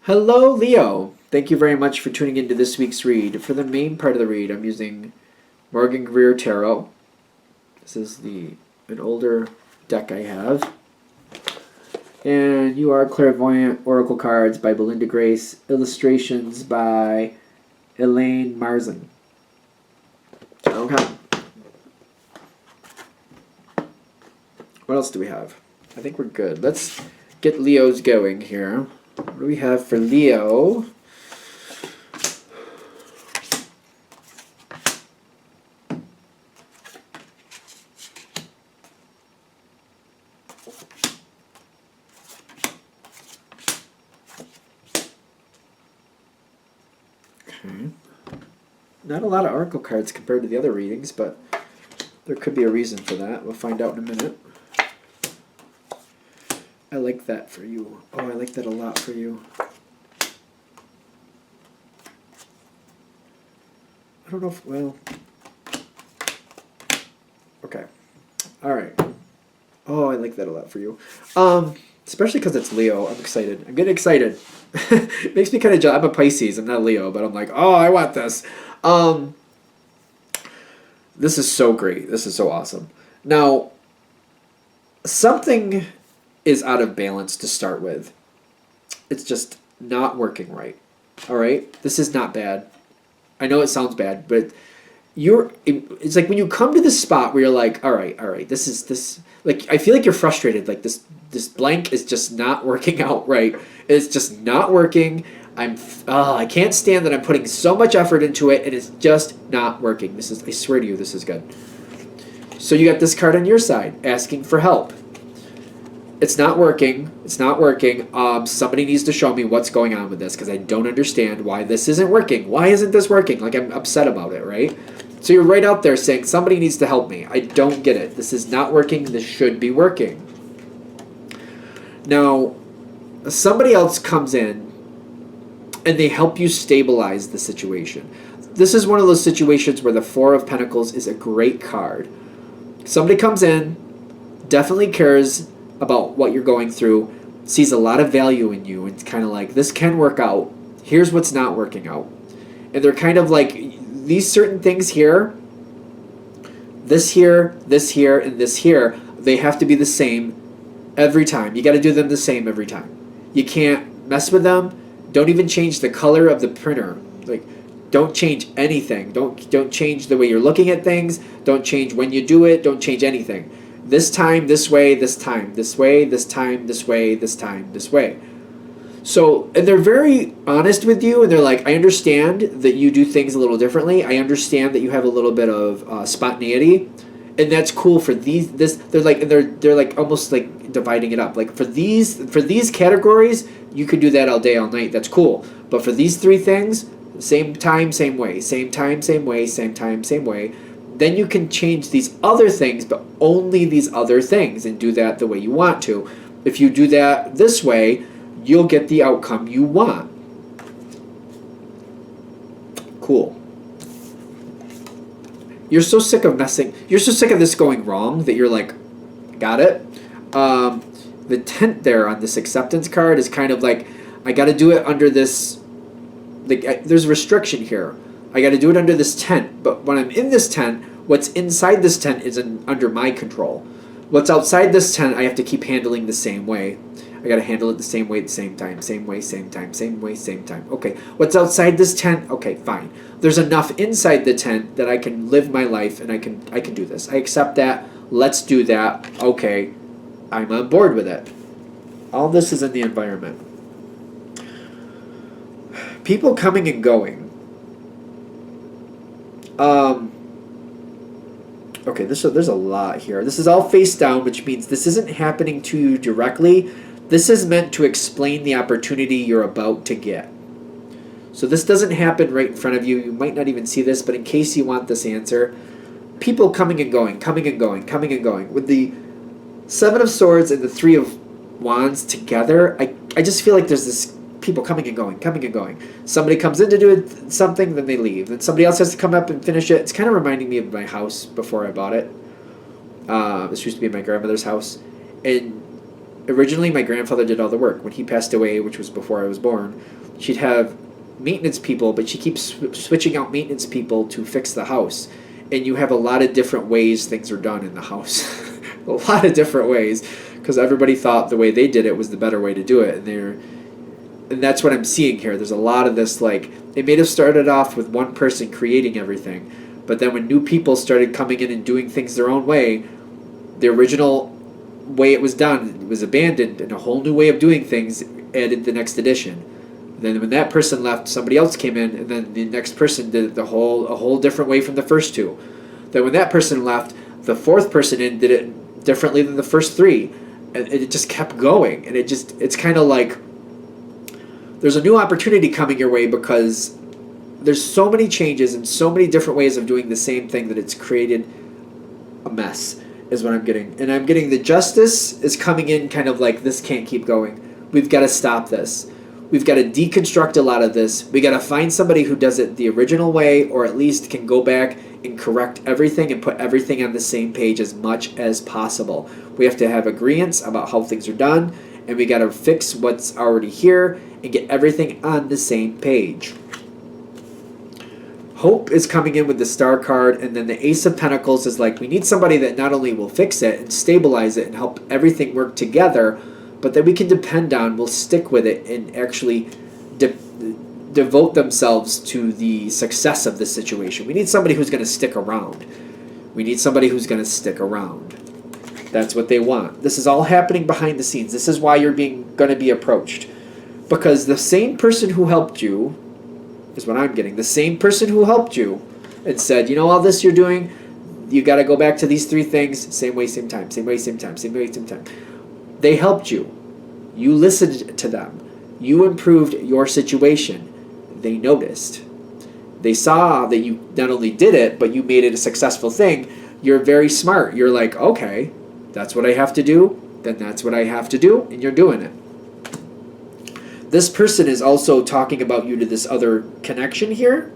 Hello, Leo. Thank you very much for tuning into this week's read. For the main part of the read, I'm using Morgan Greer Tarot. This is an older deck I have. And You Are Clairvoyant Oracle Cards by Belinda Grace. Illustrations by Elaine Marzin. Okay. What else do we have? I think we're good. Let's get Leo's going here. What do we have for Leo? Okay. Not a lot of oracle cards compared to the other readings, but there could be a reason for that. We'll find out in a minute. I like that for you. Oh, I like that a lot for you. I don't know if, well... Okay. Alright. Oh, I like that a lot for you. Especially because it's Leo. I'm excited. I'm getting excited. It makes me kind of jealous. I'm a Pisces. I'm not Leo, but I'm like, oh, I want this. This is so great. This is so awesome. Now, something is out of balance to start with. It's just not working right. All right? This is not bad. I know it sounds bad, but it's like when you come to this spot where you're like, all right, this like I feel like you're frustrated, like this blank is just not working out right. It's just not working. I can't stand that I'm putting so much effort into it and it's just not working. I swear to you, this is good. So you got this card on your side asking for help. It's not working. It's not working. Somebody needs to show me what's going on with this because I don't understand why this isn't working. Why isn't this working? Like, I'm upset about it, right? So you're right out there saying, somebody needs to help me. I don't get it. This is not working. This should be working. Now, somebody else comes in and they help you stabilize the situation. This is one of those situations where the Four of Pentacles is a great card. Somebody comes in, definitely cares about what you're going through, sees a lot of value in you, and it's kind of like, this can work out. Here's what's not working out. And they're kind of like, these certain things here, this here, and this here, they have to be the same every time. You got to do them the same every time. You can't mess with them. Don't even change the color of the printer. Like, don't change anything. Don't change the way you're looking at things. Don't change when you do it. Don't change anything. This time, this way, this time, this way, this time, this way, this time, this way. So, and they're very honest with you, and they're like, I understand that you do things a little differently. I understand that you have a little bit of spontaneity, and that's cool for these. They're like almost like dividing it up. Like for these categories, you could do that all day, all night. That's cool. But for these three things, same time, same way, same time, same way, same time, same way. Then you can change these other things, but only these other things, and do that the way you want to. If you do that this way, you'll get the outcome you want. Cool. You're so sick of messing. You're so sick of this going wrong that you're like, got it. The tent there on this acceptance card is kind of like, I got to do it under this. Like, there's a restriction here. I got to do it under this tent, but when I'm in this tent, what's inside this tent is under my control. What's outside this tent, I have to keep handling the same way. I got to handle it the same way at the same time. Same way, same time, same way, same time. Okay, what's outside this tent? Okay, fine. There's enough inside the tent that I can live my life and I can do this. I accept that. Let's do that. Okay, I'm on board with it. All this is in the environment. People coming and going. Okay, there's a lot here. This is all face down, which means this isn't happening to you directly. This is meant to explain the opportunity you're about to get. So this doesn't happen right in front of you. You might not even see this, but in case you want this answer, people coming and going, coming and going, coming and going. With the Seven of Swords and the Three of Wands together, I just feel like there's this people coming and going, coming and going. Somebody comes in to do something, then they leave. Then somebody else has to come up and finish it. It's kind of reminding me of my house before I bought it. This used to be my grandmother's house. And originally my grandfather did all the work. When he passed away, which was before I was born, she'd have maintenance people, but she keeps switching out maintenance people to fix the house. And you have a lot of different ways things are done in the house. A lot of different ways, because everybody thought the way they did it was the better way to do it. And that's what I'm seeing here. There's a lot of this, like, it may have started off with one person creating everything, but then when new people started coming in and doing things their own way, the original way it was done was abandoned, and a whole new way of doing things added the next edition. Then when that person left, somebody else came in, and then the next person did it a whole different way from the first two. Then when that person left, the fourth person in did it differently than the first three, and it just kept going. And it's kind of like there's a new opportunity coming your way, because there's so many changes and so many different ways of doing the same thing that it's created a mess, is what I'm getting. And I'm getting the justice is coming in kind of like, this can't keep going. We've got to stop this. We've got to deconstruct a lot of this. We got to find somebody who does it the original way, or at least can go back and correct everything and put everything on the same page as much as possible. We have to have agreements about how things are done, and we got to fix what's already here and get everything on the same page. Hope is coming in with the Star card, and then the Ace of Pentacles is like, we need somebody that not only will fix it and stabilize it and help everything work together, but that we can depend on, will stick with it, and actually devote themselves to the success of the situation. We need somebody who's going to stick around. We need somebody who's going to stick around. That's what they want. This is all happening behind the scenes. This is why you're going to be approached. Because the same person who helped you, is what I'm getting, the same person who helped you and said, you know, all this you're doing, you got to go back to these three things, same way, same time, same way, same time, same way, same time. They helped you. You listened to them. You improved your situation. They noticed. They saw that you not only did it, but you made it a successful thing. You're very smart. You're like, okay, that's what I have to do, then that's what I have to do, and you're doing it. This person is also talking about you to this other connection here.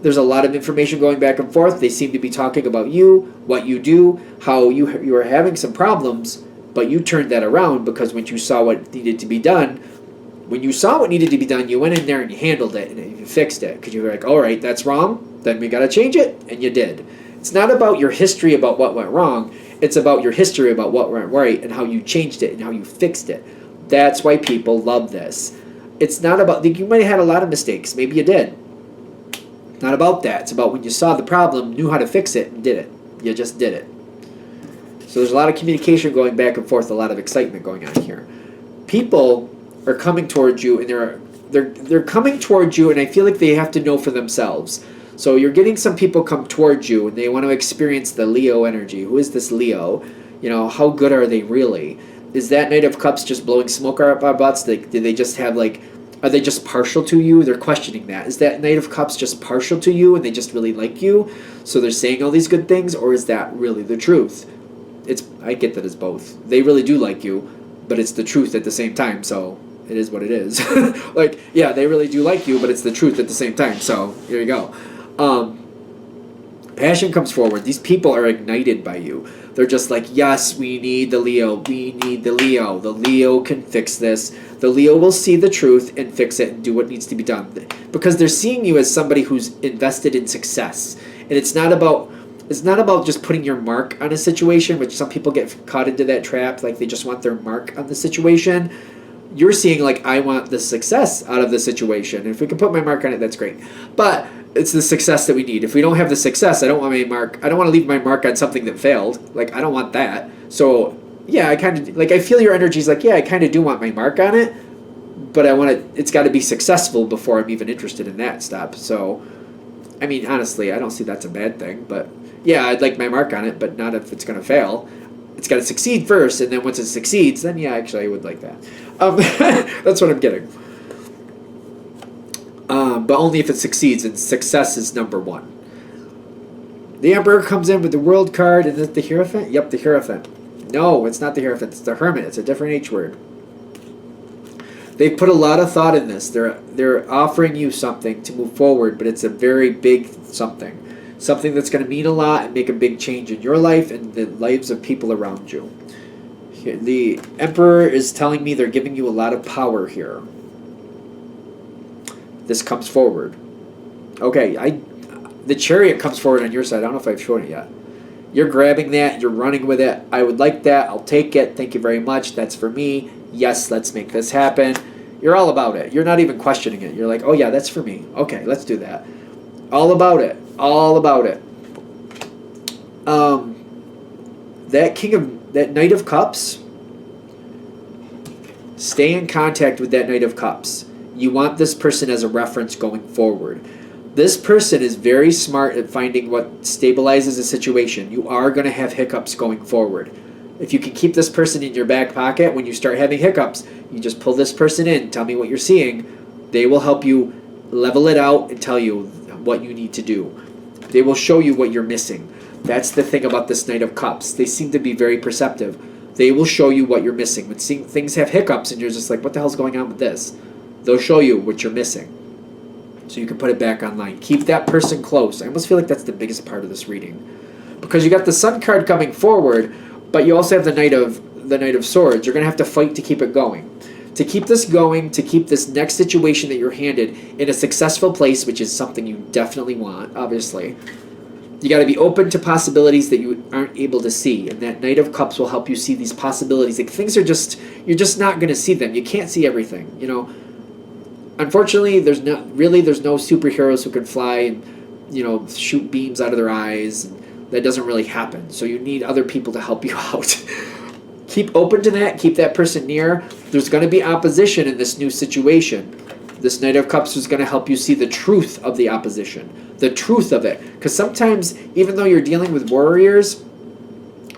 There's a lot of information going back and forth. They seem to be talking about you, what you do, how you are having some problems, but you turned that around, because when you saw what needed to be done, you went in there and you handled it and you fixed it, because you were like, all right, that's wrong, then we got to change it, and you did. It's not about your history about what went wrong. It's about your history about what went right and how you changed it and how you fixed it. That's why people love this. It's not about, you might have had a lot of mistakes. Maybe you did. Not about that. It's about when you saw the problem, knew how to fix it, and did it. You just did it. So there's a lot of communication going back and forth, a lot of excitement going on here. People are coming towards you, and they're coming towards you, and I feel like they have to know for themselves. So you're getting some people come towards you, and they want to experience the Leo energy. Who is this Leo? You know, how good are they really? Is that Knight of Cups just blowing smoke up our butts? Did they just have, like, are they just partial to you? They're questioning that. Is that Knight of Cups just partial to you and they just really like you? So they're saying all these good things, or is that really the truth? I get that it's both. They really do like you, but it's the truth at the same time, so it is what it is. Like, yeah, they really do like you, but it's the truth at the same time, so here you go. Passion comes forward. These people are ignited by you. They're just like, yes, we need the Leo. We need the Leo. The Leo can fix this. The Leo will see the truth and fix it and do what needs to be done. Because they're seeing you as somebody who's invested in success. And it's not about just putting your mark on a situation, which some people get caught into that trap, like they just want their mark on the situation. You're seeing, like, I want the success out of the situation. And if we can put my mark on it, that's great. But it's the success that we need. If we don't have the success, I don't want my mark. I don't want to leave my mark on something that failed. Like, I don't want that. So, yeah, I kind of, like, I feel your energy's like, yeah, I kind of do want my mark on it, but I want it's got to be successful before I'm even interested in that stuff. So, I mean, honestly, I don't see that's a bad thing, but yeah, I'd like my mark on it, but not if it's going to fail. It's got to succeed first, and then once it succeeds, then yeah, actually, I would like that. That's what I'm getting. But only if it succeeds, and success is number one. The Emperor comes in with the World card, and is it the Hierophant? Yep, the Hierophant. No, it's not the Hierophant, it's the Hermit. It's a different H word. They've put a lot of thought in this. They're offering you something to move forward, but it's a very big something. Something that's going to mean a lot and make a big change in your life and the lives of people around you. The Emperor is telling me they're giving you a lot of power here. This comes forward. Okay, the Chariot comes forward on your side. I don't know if I've shown it yet. You're grabbing that. You're running with it. I would like that. I'll take it. Thank you very much. That's for me. Yes, let's make this happen. You're all about it. You're not even questioning it. You're like, oh yeah, that's for me. Okay, let's do that. All about it. All about it. That Knight of Cups, stay in contact with that Knight of Cups. You want this person as a reference going forward. This person is very smart at finding what stabilizes a situation. You are going to have hiccups going forward. If you can keep this person in your back pocket, when you start having hiccups, you just pull this person in, tell me what you're seeing. They will help you level it out and tell you what you need to do. They will show you what you're missing. That's the thing about this Knight of Cups. They seem to be very perceptive. They will show you what you're missing. When things have hiccups and you're just like, what the hell's going on with this? They'll show you what you're missing. So you can put it back online. Keep that person close. I almost feel like that's the biggest part of this reading. Because you got the Sun card coming forward, but you also have the Knight of Swords. You're going to have to fight to keep it going. To keep this going, to keep this next situation that you're handed in a successful place, which is something you definitely want, obviously. You got to be open to possibilities that you aren't able to see, and that Knight of Cups will help you see these possibilities. Like things are you're just not going to see them. You can't see everything, you know. Unfortunately, there's no superheroes who can fly and, you know, shoot beams out of their eyes. That doesn't really happen. So you need other people to help you out. Keep open to that. Keep that person near. There's going to be opposition in this new situation. This Knight of Cups is going to help you see the truth of the opposition, the truth of it. Because sometimes, even though you're dealing with warriors,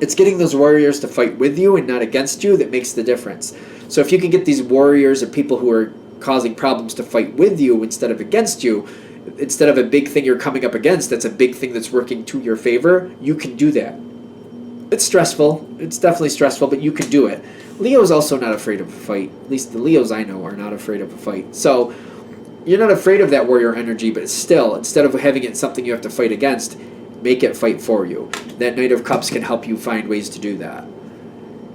it's getting those warriors to fight with you and not against you that makes the difference. So if you can get these warriors or people who are causing problems to fight with you instead of against you, instead of a big thing you're coming up against that's a big thing that's working to your favor, you can do that. It's stressful. It's definitely stressful, but you can do it. Leo's also not afraid of a fight. At least the Leos I know are not afraid of a fight. So you're not afraid of that warrior energy, but still, instead of having it something you have to fight against, make it fight for you. That Knight of Cups can help you find ways to do that.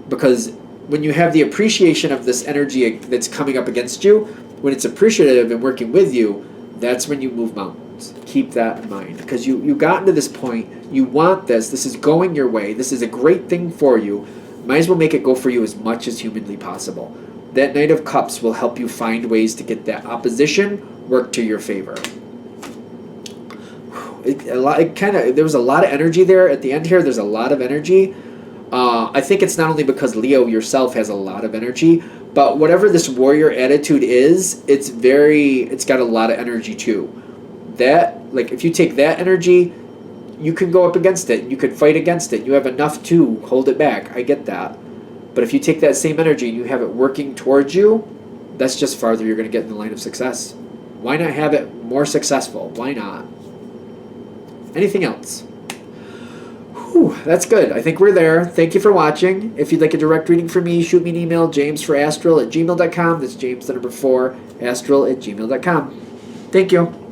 Because when you have the appreciation of this energy that's coming up against you, when it's appreciative and working with you, that's when you move mountains. Keep that in mind. Because you got to this point, you want this is going your way, this is a great thing for you, might as well make it go for you as much as humanly possible. That Knight of Cups will help you find ways to get that opposition work to your favor. There was a lot of energy there. At the end here, there's a lot of energy. I think it's not only because Leo yourself has a lot of energy, but whatever this warrior attitude is, it's got a lot of energy too. That, like, if you take that energy, you can go up against it. You could fight against it. You have enough to hold it back. I get that. But if you take that same energy and you have it working towards you, that's just farther you're going to get in the line of success. Why not have it more successful? Why not? Anything else? Whew, that's good. I think we're there. Thank you for watching. If you'd like a direct reading from me, shoot me an email, jamesforastral@gmail.com. That's James, the number 4, astral@gmail.com. Thank you.